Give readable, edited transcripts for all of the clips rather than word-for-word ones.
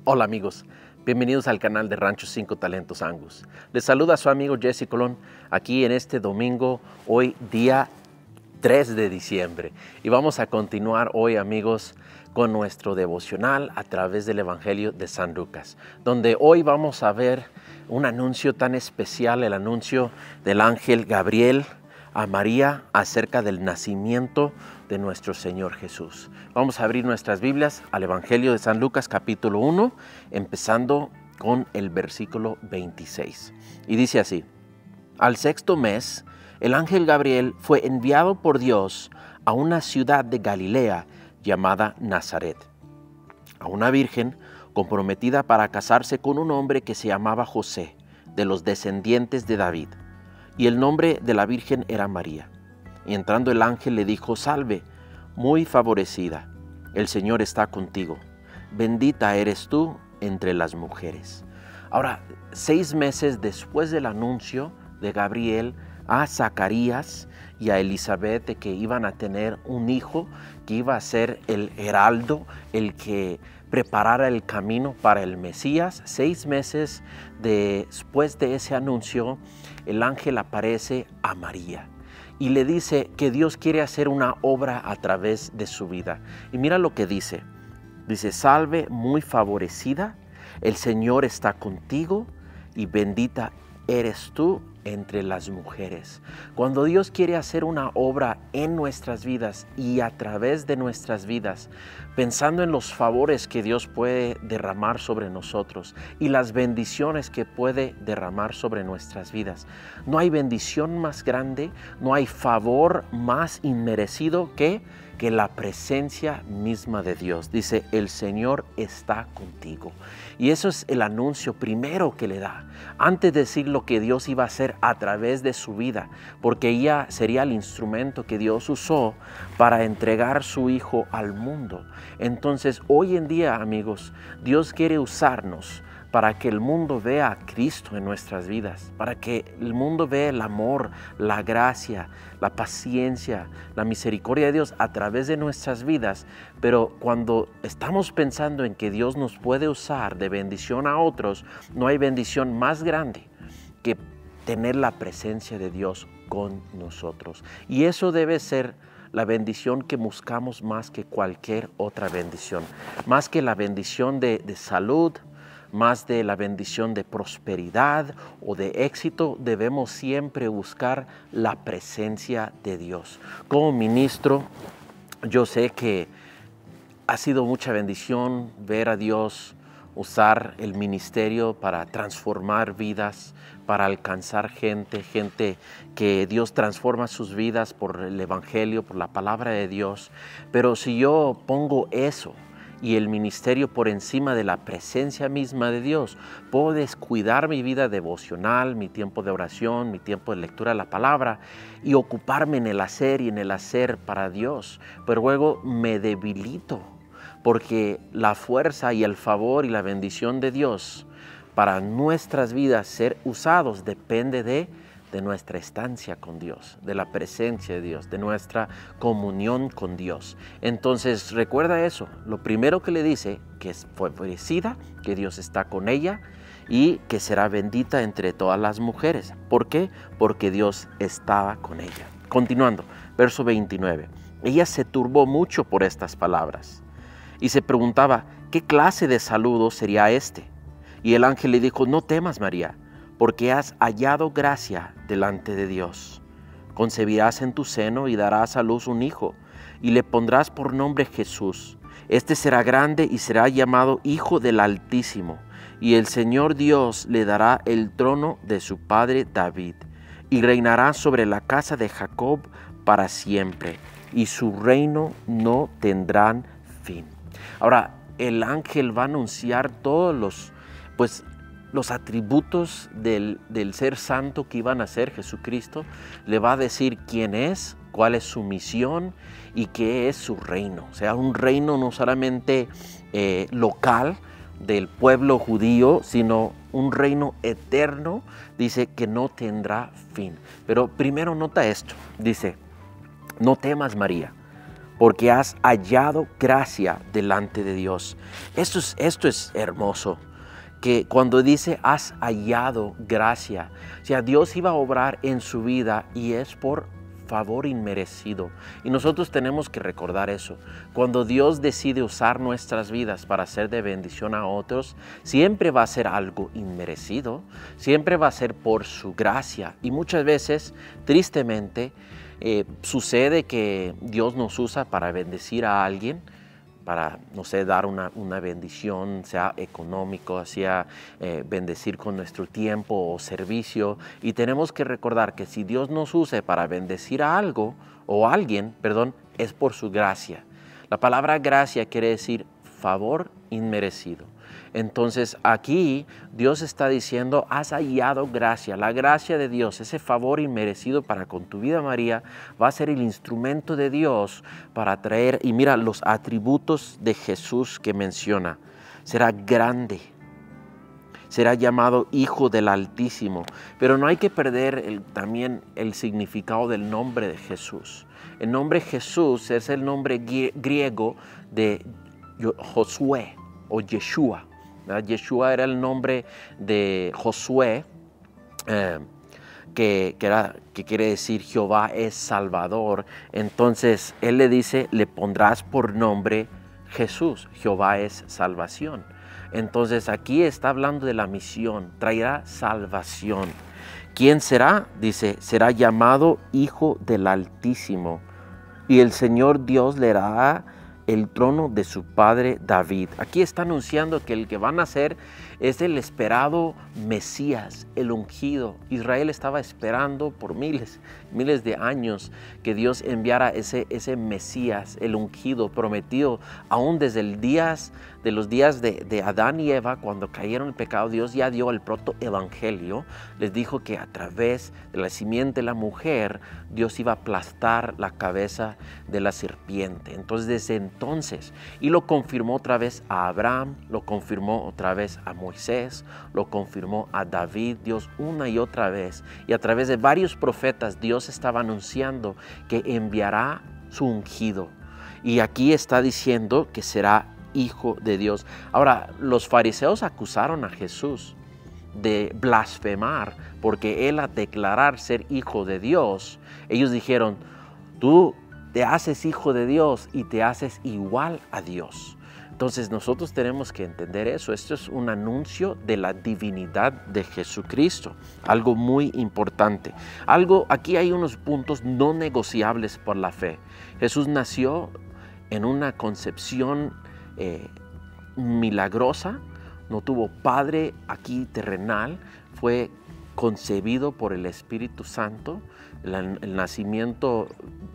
Hola amigos, bienvenidos al canal de Rancho 5 Talentos Angus. Les saluda su amigo Jesse Colón aquí en este domingo, hoy día 3 de diciembre. Y vamos a continuar hoy amigos con nuestro devocional a través del Evangelio de San Lucas, donde hoy vamos a ver un anuncio tan especial, el anuncio del ángel Gabriel a María acerca del nacimiento de nuestro Señor Jesús. Vamos a abrir nuestras Biblias al Evangelio de San Lucas capítulo 1, empezando con el versículo 26. Y dice así: Al sexto mes, el ángel Gabriel fue enviado por Dios a una ciudad de Galilea llamada Nazaret, a una virgen comprometida para casarse con un hombre que se llamaba José, de los descendientes de David. Y el nombre de la virgen era María. Y entrando el ángel le dijo: Salve, muy favorecida, el Señor está contigo. Bendita eres tú entre las mujeres. Ahora, 6 meses después del anuncio de Gabriel a Zacarías y a Elizabeth de que iban a tener un hijo que iba a ser el heraldo, el que preparara el camino para el Mesías, 6 meses después de ese anuncio, el ángel aparece a María y le dice que Dios quiere hacer una obra a través de su vida. Y mira lo que dice. Dice: Salve, muy favorecida, el Señor está contigo y bendita eres tú entre las mujeres. Cuando Dios quiere hacer una obra en nuestras vidas y a través de nuestras vidas, pensando en los favores que Dios puede derramar sobre nosotros y las bendiciones que puede derramar sobre nuestras vidas, no hay bendición más grande, no hay favor más inmerecido que la presencia misma de Dios. Dice: el Señor está contigo. Y eso es el anuncio primero que le da, antes de decir lo que Dios iba a hacer a través de su vida, porque ella sería el instrumento que Dios usó para entregar su Hijo al mundo. Entonces, hoy en día, amigos, Dios quiere usarnos para que el mundo vea a Cristo en nuestras vidas, para que el mundo vea el amor, la gracia, la paciencia, la misericordia de Dios a través de nuestras vidas. Pero cuando estamos pensando en que Dios nos puede usar de bendición a otros, no hay bendición más grande que tener la presencia de Dios con nosotros. Y eso debe ser la bendición que buscamos más que cualquier otra bendición, más que la bendición de salud, más de la bendición de prosperidad o de éxito. Debemos siempre buscar la presencia de Dios. Como ministro, yo sé que ha sido mucha bendición ver a Dios usar el ministerio para transformar vidas, para alcanzar gente que Dios transforma sus vidas por el Evangelio, por la palabra de Dios. Pero si yo pongo eso y el ministerio por encima de la presencia misma de Dios, puedo descuidar mi vida devocional, mi tiempo de oración, mi tiempo de lectura de la palabra y ocuparme en el hacer y en el hacer para Dios. Pero luego me debilito, porque la fuerza y el favor y la bendición de Dios para nuestras vidas ser usados depende de nuestra estancia con Dios, de la presencia de Dios, de nuestra comunión con Dios. Entonces recuerda eso, lo primero que le dice, que es favorecida, que Dios está con ella y que será bendita entre todas las mujeres. ¿Por qué? Porque Dios estaba con ella. Continuando, verso 29. Ella se turbó mucho por estas palabras y se preguntaba: ¿qué clase de saludo sería este? Y el ángel le dijo: no temas, María, porque has hallado gracia delante de Dios. Concebirás en tu seno y darás a luz un hijo, y le pondrás por nombre Jesús. Este será grande y será llamado Hijo del Altísimo, y el Señor Dios le dará el trono de su padre David, y reinará sobre la casa de Jacob para siempre, y su reino no tendrá fin. Ahora, el ángel va a anunciar todos los atributos del ser santo que iban a ser Jesucristo. Le va a decir quién es, cuál es su misión y qué es su reino. O sea, un reino no solamente local del pueblo judío, sino un reino eterno, dice, que no tendrá fin. Pero primero nota esto, dice: no temas, María, porque has hallado gracia delante de Dios. Esto es hermoso, que cuando dice has hallado gracia, o sea, Dios iba a obrar en su vida y es por favor inmerecido. Y nosotros tenemos que recordar eso. Cuando Dios decide usar nuestras vidas para ser de bendición a otros, siempre va a ser algo inmerecido, siempre va a ser por su gracia. Y muchas veces, tristemente, sucede que Dios nos usa para bendecir a alguien, para, no sé, dar una bendición, sea económico, sea bendecir con nuestro tiempo o servicio. Y tenemos que recordar que si Dios nos use para bendecir a algo o a alguien, perdón, es por su gracia. La palabra gracia quiere decir favor inmerecido. Entonces aquí Dios está diciendo, has hallado gracia. La gracia de Dios, ese favor inmerecido para con tu vida, María, va a ser el instrumento de Dios para traer, y mira los atributos de Jesús que menciona. Será grande, será llamado Hijo del Altísimo. Pero no hay que perder también el significado del nombre de Jesús. El nombre Jesús es el nombre griego de Josué o Yeshua. Yeshua era el nombre de Josué, que quiere decir Jehová es Salvador. Entonces él le dice, le pondrás por nombre Jesús, Jehová es salvación. Entonces aquí está hablando de la misión, traerá salvación. ¿Quién será? Dice, será llamado Hijo del Altísimo, y el Señor Dios le dará el trono de su padre David. Aquí está anunciando que el que va a nacer es el esperado Mesías, el ungido. Israel estaba esperando por miles de años que Dios enviara ese Mesías, el ungido, prometido, aún desde los días de Adán y Eva, cuando cayeron en el pecado. Dios ya dio el protoevangelio, les dijo que a través de la simiente de la mujer, Dios iba a aplastar la cabeza de la serpiente. Entonces, desde entonces, y lo confirmó otra vez a Abraham, lo confirmó otra vez a Moisés, lo confirmó a David, Dios una y otra vez. Y a través de varios profetas, Dios estaba anunciando que enviará su ungido. Y aquí está diciendo que será Hijo de Dios. Ahora, los fariseos acusaron a Jesús de blasfemar, porque él, al declarar ser Hijo de Dios, ellos dijeron, tú te haces Hijo de Dios y te haces igual a Dios. Entonces nosotros tenemos que entender eso. Esto es un anuncio de la divinidad de Jesucristo, algo muy importante. Aquí hay unos puntos no negociables por la fe. Jesús nació en una concepción milagrosa, no tuvo padre aquí terrenal, fue concebido por el Espíritu Santo. El nacimiento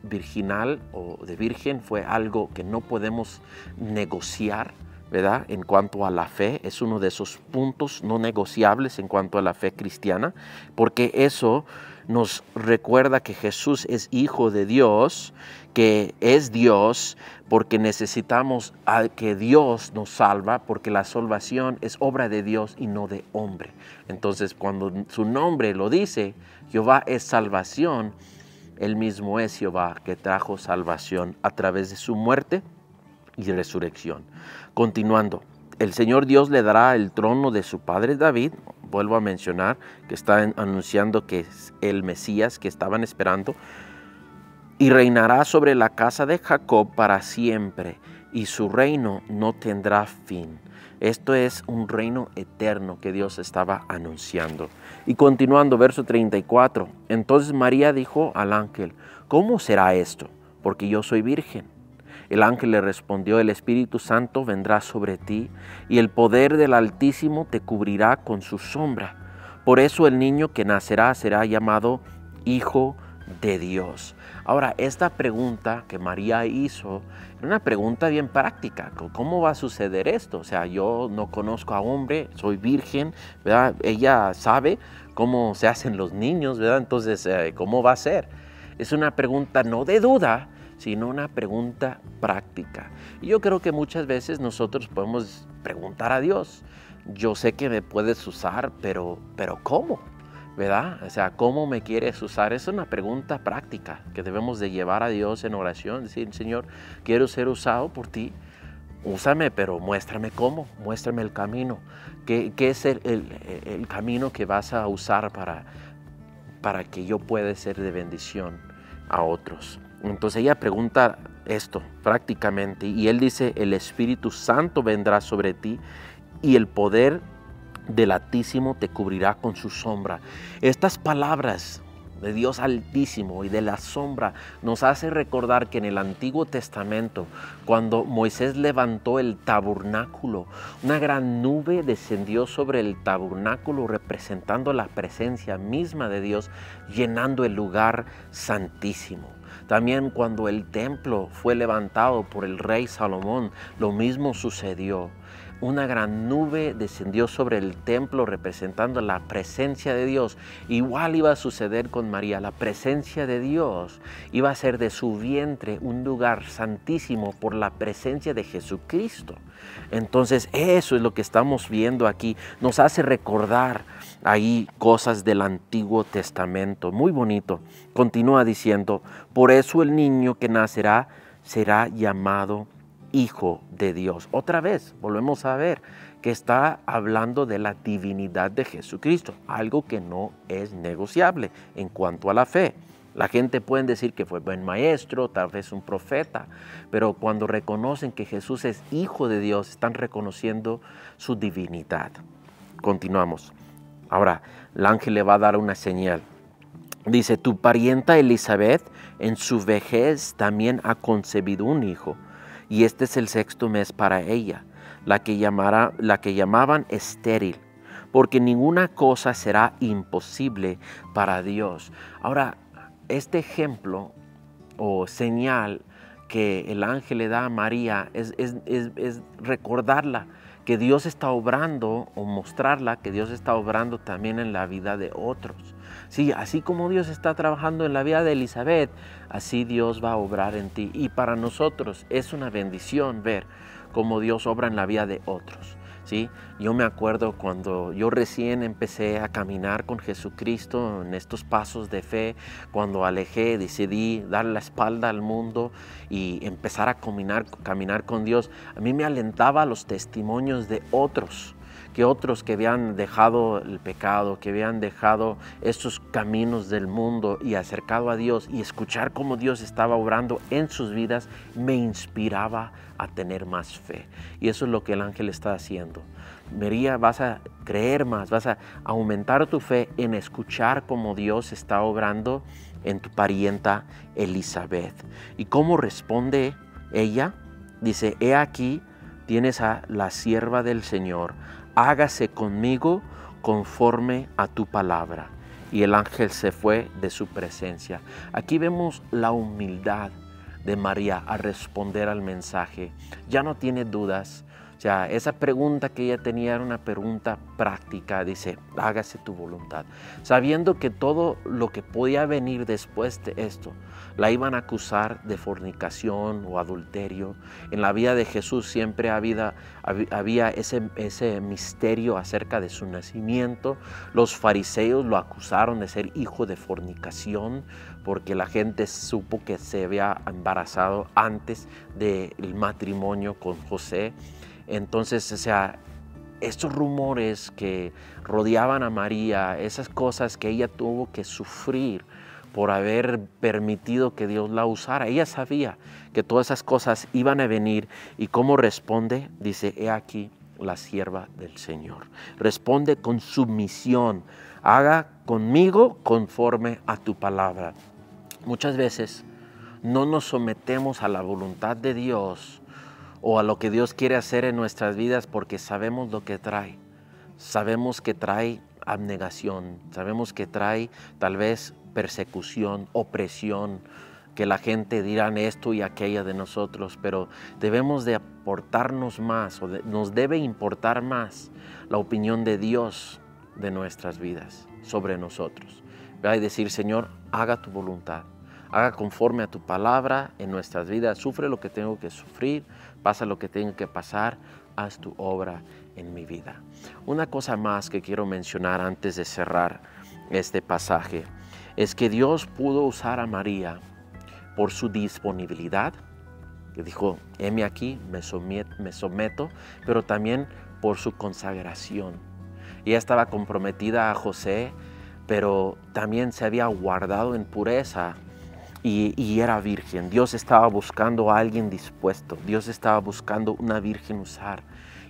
virginal o de virgen fue algo que no podemos negociar, ¿verdad? En cuanto a la fe, es uno de esos puntos no negociables en cuanto a la fe cristiana, porque eso nos recuerda que Jesús es Hijo de Dios, que es Dios, porque necesitamos que Dios nos salva, porque la salvación es obra de Dios y no de hombre. Entonces, cuando su nombre lo dice, Jehová es salvación, Él mismo es Jehová que trajo salvación a través de su muerte y resurrección. Continuando, el Señor Dios le dará el trono de su padre David. Vuelvo a mencionar que está anunciando que es el Mesías que estaban esperando. Y reinará sobre la casa de Jacob para siempre, y su reino no tendrá fin. Esto es un reino eterno que Dios estaba anunciando. Y continuando, verso 34. Entonces María dijo al ángel, ¿cómo será esto? Porque yo soy virgen. El ángel le respondió, el Espíritu Santo vendrá sobre ti, y el poder del Altísimo te cubrirá con su sombra. Por eso el niño que nacerá será llamado Hijo de Dios. Ahora, esta pregunta que María hizo era una pregunta bien práctica. ¿Cómo va a suceder esto? O sea, yo no conozco a hombre, soy virgen, ¿verdad? Ella sabe cómo se hacen los niños, ¿verdad? Entonces, ¿cómo va a ser? Es una pregunta no de duda, sino una pregunta práctica. Y yo creo que muchas veces nosotros podemos preguntar a Dios, yo sé que me puedes usar, pero ¿cómo? ¿verdad? O sea, ¿cómo me quieres usar? Es una pregunta práctica que debemos de llevar a Dios en oración. Decir, Señor, quiero ser usado por ti. Úsame, pero muéstrame cómo, muéstrame el camino. ¿Qué es el camino que vas a usar para que yo pueda ser de bendición a otros? Entonces ella pregunta esto prácticamente y él dice, el Espíritu Santo vendrá sobre ti y el poder del Altísimo te cubrirá con su sombra. Estas palabras de Dios Altísimo y de la sombra nos hace recordar que en el Antiguo Testamento, cuando Moisés levantó el tabernáculo, una gran nube descendió sobre el tabernáculo representando la presencia misma de Dios, llenando el lugar santísimo. También cuando el templo fue levantado por el rey Salomón, lo mismo sucedió. Una gran nube descendió sobre el templo representando la presencia de Dios. Igual iba a suceder con María. La presencia de Dios iba a ser de su vientre un lugar santísimo por la presencia de Jesucristo. Entonces eso es lo que estamos viendo aquí. Nos hace recordar ahí cosas del Antiguo Testamento. Muy bonito. Continúa diciendo, por eso el niño que nacerá será llamado Hijo de Dios. Otra vez, volvemos a ver que está hablando de la divinidad de Jesucristo, algo que no es negociable en cuanto a la fe. La gente puede decir que fue buen maestro, tal vez un profeta, pero cuando reconocen que Jesús es Hijo de Dios, están reconociendo su divinidad. Continuamos. Ahora, el ángel le va a dar una señal. Dice, tu parienta Elizabeth en su vejez también ha concebido un hijo. Y este es el 6º mes para ella, la que llamaban estéril, porque ninguna cosa será imposible para Dios. Ahora, este ejemplo o señal que el ángel le da a María es recordarla que Dios está obrando o mostrarla que Dios está obrando también en la vida de otros. Sí, así como Dios está trabajando en la vida de Elizabeth, así Dios va a obrar en ti. Y para nosotros es una bendición ver cómo Dios obra en la vida de otros. ¿Sí? Yo me acuerdo cuando yo recién empecé a caminar con Jesucristo en estos pasos de fe, cuando decidí dar la espalda al mundo y empezar a caminar con Dios. A mí me alentaba los testimonios de otros que habían dejado el pecado, que habían dejado estos caminos del mundo y acercado a Dios, y escuchar cómo Dios estaba obrando en sus vidas me inspiraba a tener más fe. Y eso es lo que el ángel está haciendo. María, vas a creer más, vas a aumentar tu fe en escuchar cómo Dios está obrando en tu parienta Elizabeth. ¿Y cómo responde ella? Dice, he aquí, tienes a la sierva del Señor, hágase conmigo conforme a tu palabra. Y el ángel se fue de su presencia. Aquí vemos la humildad de María a responder al mensaje. Ya no tiene dudas. O sea, esa pregunta que ella tenía era una pregunta práctica. Dice, hágase tu voluntad. Sabiendo que todo lo que podía venir después de esto, la iban a acusar de fornicación o adulterio. En la vida de Jesús siempre había ese misterio acerca de su nacimiento. Los fariseos lo acusaron de ser hijo de fornicación, porque la gente supo que se había embarazado antes del matrimonio con José. Entonces, o sea, estos rumores que rodeaban a María, esas cosas que ella tuvo que sufrir por haber permitido que Dios la usara, ella sabía que todas esas cosas iban a venir. ¿Y cómo responde? Dice, he aquí la sierva del Señor. Responde con sumisión, haga conmigo conforme a tu palabra. Muchas veces no nos sometemos a la voluntad de Dios o a lo que Dios quiere hacer en nuestras vidas porque sabemos lo que trae. Sabemos que trae abnegación, sabemos que trae tal vez persecución, opresión, que la gente dirá esto y aquello de nosotros, pero debemos de aportarnos más, nos debe importar más la opinión de Dios de nuestras vidas sobre nosotros. Y decir, Señor, haga tu voluntad, haga conforme a tu palabra en nuestras vidas, sufre lo que tengo que sufrir, pasa lo que tengo que pasar, haz tu obra en mi vida. Una cosa más que quiero mencionar antes de cerrar este pasaje es que Dios pudo usar a María por su disponibilidad, que dijo, heme aquí, me someto, pero también por su consagración. Ella estaba comprometida a José, pero también se había guardado en pureza y era virgen. Dios estaba buscando a alguien dispuesto. Dios estaba buscando una virgen usar.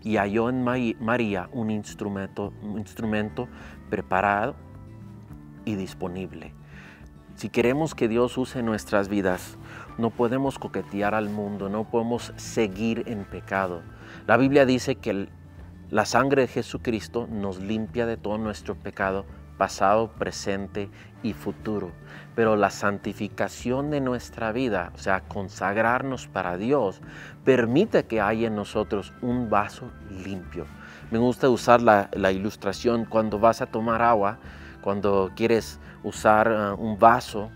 Y halló en María un instrumento preparado y disponible. Si queremos que Dios use nuestras vidas, no podemos coquetear al mundo, no podemos seguir en pecado. La Biblia dice que la sangre de Jesucristo nos limpia de todo nuestro pecado, pasado, presente y futuro. Pero la santificación de nuestra vida, o sea, consagrarnos para Dios, permite que haya en nosotros un vaso limpio. Me gusta usar la ilustración cuando vas a tomar agua, cuando quieres usar un vaso,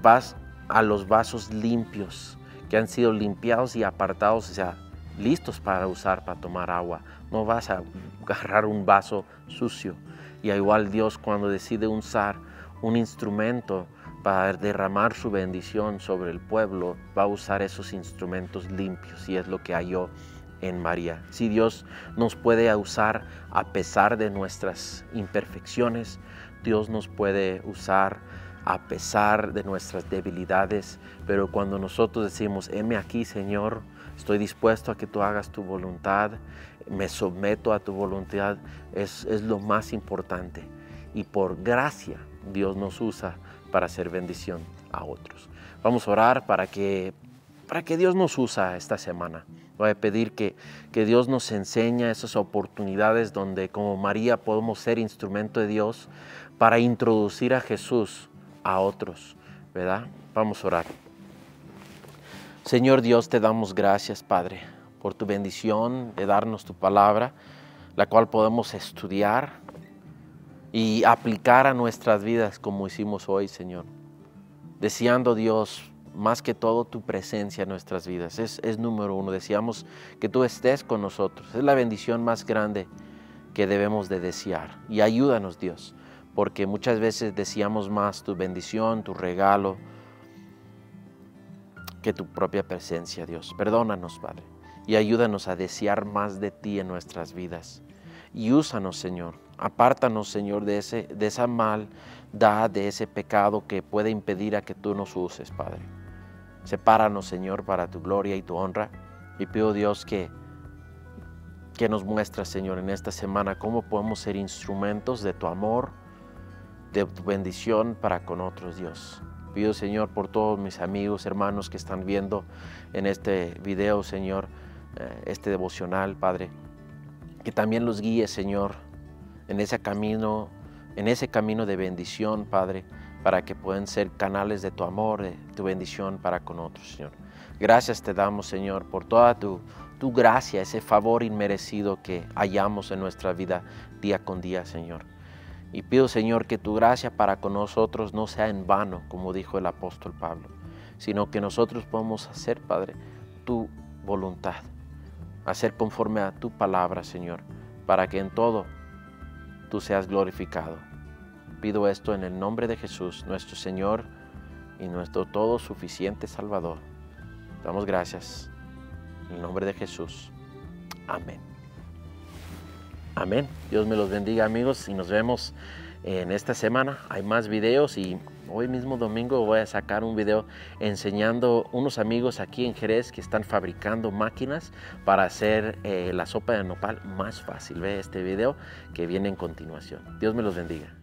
vas a los vasos limpios, que han sido limpiados y apartados, o sea, listos para usar, para tomar agua. No vas a agarrar un vaso sucio. Y igual Dios, cuando decide usar un instrumento para derramar su bendición sobre el pueblo, va a usar esos instrumentos limpios, y es lo que halló en María. Si Dios nos puede usar a pesar de nuestras imperfecciones, Dios nos puede usar a pesar de nuestras debilidades, pero cuando nosotros decimos, heme aquí, Señor, estoy dispuesto a que tú hagas tu voluntad, me someto a tu voluntad, es lo más importante. Y por gracia, Dios nos usa para hacer bendición a otros. Vamos a orar para que Dios nos usa esta semana. Voy a pedir que Dios nos enseñe esas oportunidades donde como María podemos ser instrumento de Dios para introducir a Jesús a otros, ¿verdad? Vamos a orar. Señor Dios, te damos gracias, Padre, por tu bendición de darnos tu palabra, la cual podemos estudiar y aplicar a nuestras vidas como hicimos hoy, Señor. Deseando, Dios, más que todo tu presencia en nuestras vidas. Es número uno. Deseamos que tú estés con nosotros. Es la bendición más grande que debemos de desear. Y ayúdanos, Dios, porque muchas veces deseamos más tu bendición, tu regalo, que tu propia presencia, Dios. Perdónanos, Padre, y ayúdanos a desear más de ti en nuestras vidas. Y úsanos, Señor. Apártanos, Señor, de esa maldad, de ese pecado que puede impedir a que tú nos uses, Padre. Sepáranos, Señor, para tu gloria y tu honra. Y pido, Dios, que nos muestres, Señor, en esta semana cómo podemos ser instrumentos de tu amor, de tu bendición para con otros, Dios. Pido, Señor, por todos mis amigos, hermanos que están viendo en este video, Señor, este devocional, Padre, que también los guíes, Señor, en ese camino de bendición, Padre, para que puedan ser canales de tu amor, de tu bendición para con otros, Señor. Gracias te damos, Señor, por toda tu gracia, ese favor inmerecido que hallamos en nuestra vida día con día, Señor. Y pido, Señor, que tu gracia para con nosotros no sea en vano, como dijo el apóstol Pablo, sino que nosotros podamos hacer, Padre, tu voluntad, hacer conforme a tu palabra, Señor, para que en todo tú seas glorificado. Pido esto en el nombre de Jesús, nuestro Señor y nuestro todo suficiente Salvador. Damos gracias en el nombre de Jesús. Amén. Amén. Dios me los bendiga, amigos, y nos vemos en esta semana. Hay más videos y hoy mismo domingo voy a sacar un video enseñando unos amigos aquí en Jerez que están fabricando máquinas para hacer la sopa de nopal más fácil. Ve este video que viene en continuación. Dios me los bendiga.